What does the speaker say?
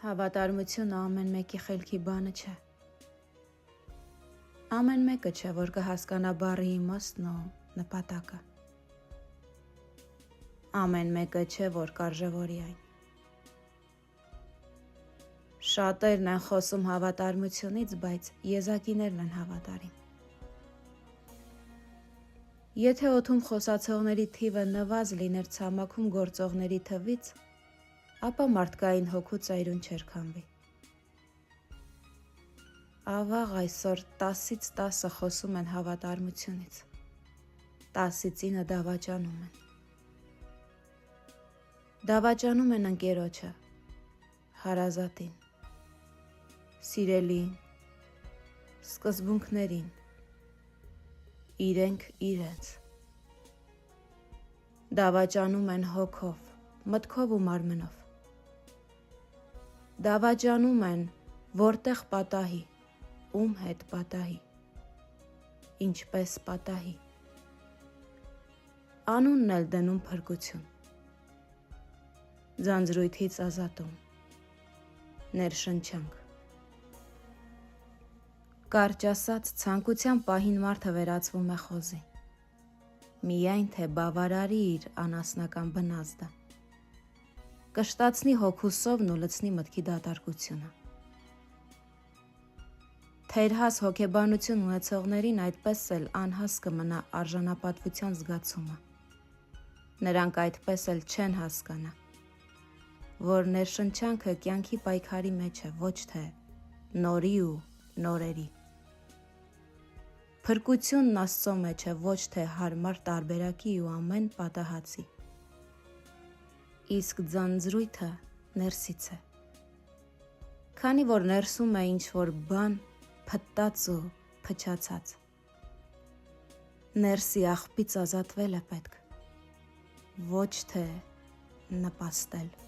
Հավատարմությունը ամեն մեկի խելքի բանը չէ։ Ամեն մեկը չէ, որ կհասկանա բառի իմաստն ու նպատակը։ Ամեն մեկը չէ, որ կարժևորի այն։ Շատերն են խոսում հավատարմությունից, բայց եզակիներն են հավատարիմ։ Եթե օդում խոսացողների թիվը նվազ լիներ ցամաքում գործողների թվից, ապա մարդկային հոգու ծայրուն չէր քամվի։ Ավաղ այսօր 10-ից 10-ը խոսում են հավատարմությունից, 10-ից 9-ը դավաճանում են։ Դավաճանում են ընկերոջը, հարազատին, սիրելին, սկզբունքներին, իրենք իրենց։ Դավաճանում են հոգով, մտքով ու մարմնով։ Դավաճանում են որտեղ պատահի, ում հետ պատահի, ինչպես պատահի։ Անունն էլ դնում փրկություն, ձանձրույթից ազատում, ներշնչանք։ Կարճ ասած, ցանկության պահին մարդը վերածվում է խոզի, միայն թե բավարարի իր անասնական բնազդը, կշտացնի հոգու սովն ու լցնի մտքի դատարկությունը։ Թերհաս հոգեբանություն ունեցողներին այդպես էլ անհաս կմնա արժանապատվության զգացումը։ Նրանք այդպես էլ չեն հասկանա, որ ներշնչանքը կյանքի պայքարի մեջ է, ոչ թե նորի ու նորերի։ Փրկությունն Աստծո մեջ է, ոչ թե հարմար տարբերակի ու ամեն պատահածի։ Իսկ ձանձրույթը ներսից է։ Քանի որ ներսում է ինչ-որ բան փտտած ու փչացած։ Ներսի աղբից ազատվել է պետք, ոչ թե նպաստել։